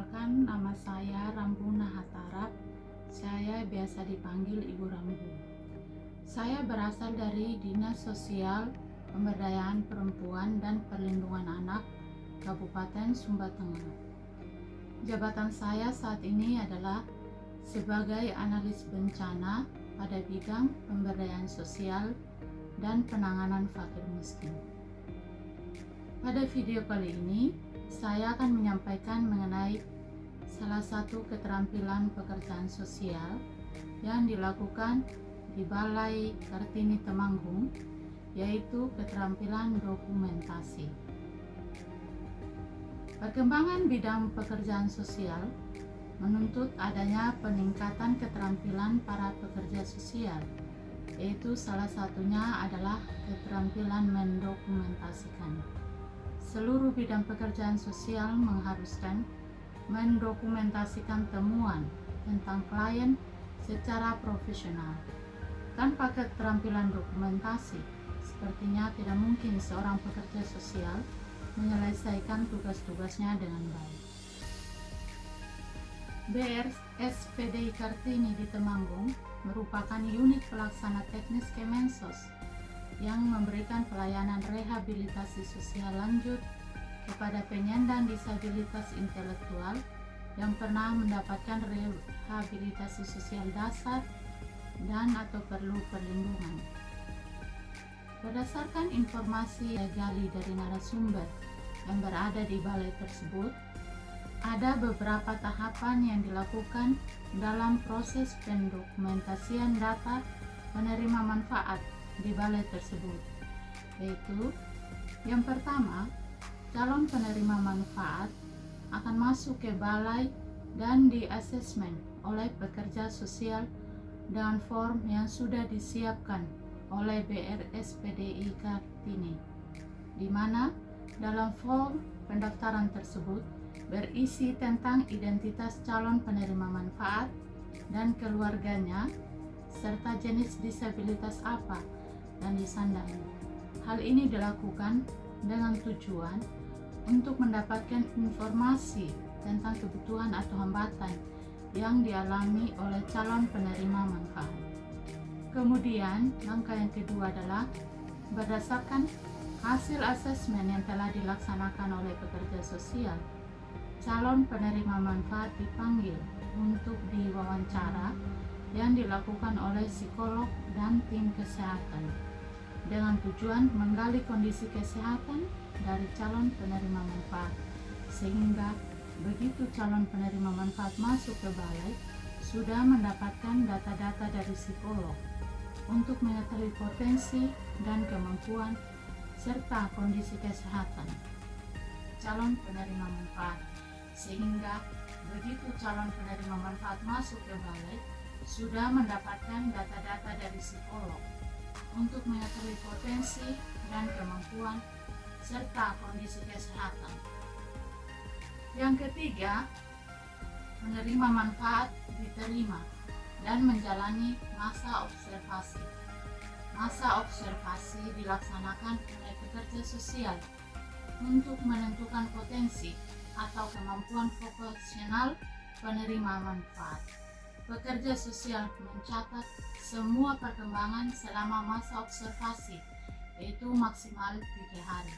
Perkenalkan, nama saya Rambuna Hatarap. Saya biasa dipanggil Ibu Rambu. Saya berasal dari Dinas Sosial, Pemberdayaan Perempuan dan Perlindungan Anak, Kabupaten Sumba Tengah. Jabatan saya saat ini adalah sebagai analis bencana pada bidang pemberdayaan sosial dan penanganan fakir miskin. Pada video kali ini, saya akan menyampaikan mengenai salah satu keterampilan pekerjaan sosial yang dilakukan di Balai Kartini Temanggung, yaitu keterampilan dokumentasi. Perkembangan bidang pekerjaan sosial menuntut adanya peningkatan keterampilan para pekerja sosial, yaitu salah satunya adalah keterampilan mendokumentasikan. Seluruh bidang pekerjaan sosial mengharuskan mendokumentasikan temuan tentang klien secara profesional. Tanpa keterampilan dokumentasi, sepertinya tidak mungkin seorang pekerja sosial menyelesaikan tugas-tugasnya dengan baik. BRSPDI Kartini di Temanggung merupakan unit pelaksana teknis Kemensos yang memberikan pelayanan rehabilitasi sosial lanjut kepada penyandang disabilitas intelektual yang pernah mendapatkan rehabilitasi sosial dasar dan atau perlu perlindungan. Berdasarkan informasi yang gali dari narasumber yang berada di balai tersebut, ada beberapa tahapan yang dilakukan dalam proses pendokumentasian data penerima manfaat di balai tersebut, yaitu yang pertama, calon penerima manfaat akan masuk ke balai dan di-asesmen oleh pekerja sosial dengan form yang sudah disiapkan oleh BRSPDI Kartini, di mana dalam form pendaftaran tersebut berisi tentang identitas calon penerima manfaat dan keluarganya, serta jenis disabilitas apa dan disandang. Hal ini dilakukan dengan tujuan untuk mendapatkan informasi tentang kebutuhan atau hambatan yang dialami oleh calon penerima manfaat. Kemudian, langkah yang kedua adalah berdasarkan hasil asesmen yang telah dilaksanakan oleh pekerja sosial, calon penerima manfaat dipanggil untuk diwawancara yang dilakukan oleh psikolog dan tim kesehatan dengan tujuan menggali kondisi kesehatan dari calon penerima manfaat, sehingga begitu calon penerima manfaat masuk ke balai sudah mendapatkan data-data dari psikolog untuk mengetahui potensi dan kemampuan serta kondisi kesehatan calon penerima manfaat, sehingga begitu calon penerima manfaat masuk ke balai sudah mendapatkan data-data dari psikolog untuk mengetahui potensi dan kemampuan serta kondisi kesehatan. Yang ketiga, penerima manfaat diterima dan menjalani masa observasi. Masa observasi dilaksanakan oleh pekerja sosial untuk menentukan potensi atau kemampuan vokasional penerima manfaat. Pekerja sosial mencatat semua perkembangan selama masa observasi, yaitu maksimal 3 hari.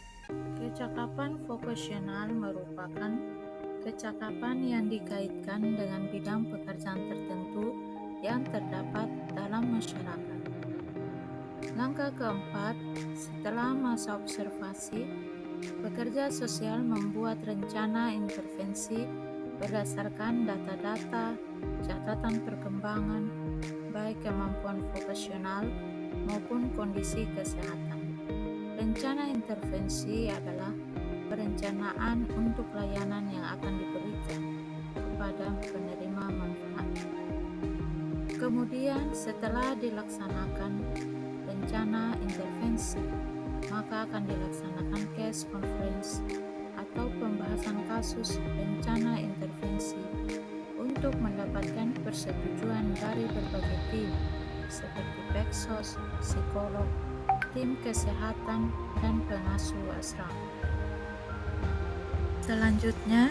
Kecakapan vokasional merupakan kecakapan yang dikaitkan dengan bidang pekerjaan tertentu yang terdapat dalam masyarakat. Langkah keempat, setelah masa observasi, pekerja sosial membuat rencana intervensi berdasarkan data-data, catatan perkembangan, baik kemampuan vokasional maupun kondisi kesehatan. Rencana intervensi adalah perencanaan untuk layanan yang akan diberikan kepada penerima manfaat. Kemudian setelah dilaksanakan rencana intervensi, maka akan dilaksanakan case conference atau pembahasan kasus rencana intervensi untuk mendapatkan persetujuan dari berbagai tim seperti Peksos, psikolog, tim kesehatan, dan pengasuh asrama. Selanjutnya,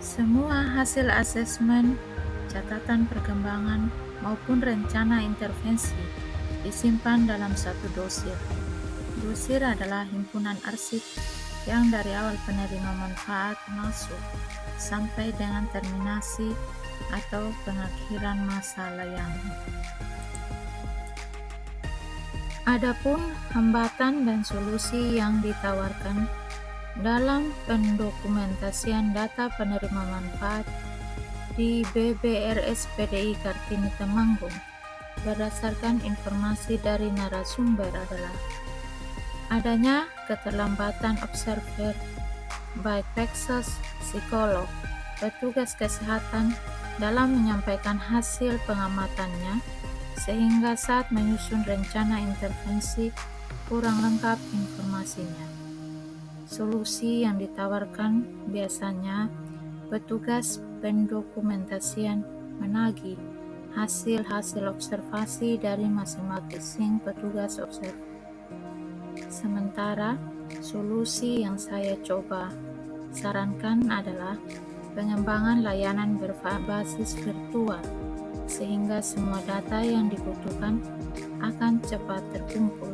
Semua hasil asesmen, catatan perkembangan, maupun rencana intervensi disimpan dalam satu dosir. Dosir adalah himpunan arsip yang dari awal penerima manfaat masuk sampai dengan terminasi atau pengakhiran masa layanan. Adapun hambatan dan solusi yang ditawarkan dalam pendokumentasian data penerima manfaat di BBRS PDI Kartini Temanggung berdasarkan informasi dari narasumber adalah adanya keterlambatan observer, baik Texas, psikolog, petugas kesehatan dalam menyampaikan hasil pengamatannya, sehingga saat menyusun rencana intervensi kurang lengkap informasinya. Solusi yang ditawarkan biasanya petugas pendokumentasian menagih hasil-hasil observasi dari masing-masing petugas observer. Sementara solusi yang saya coba sarankan adalah pengembangan layanan berbasis virtual, sehingga semua data yang dibutuhkan akan cepat terkumpul.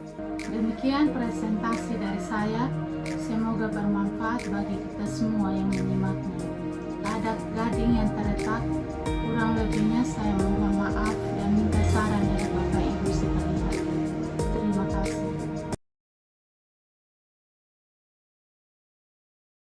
Demikian presentasi dari saya, semoga bermanfaat bagi kita semua yang menyimaknya. Adat gading yang terletak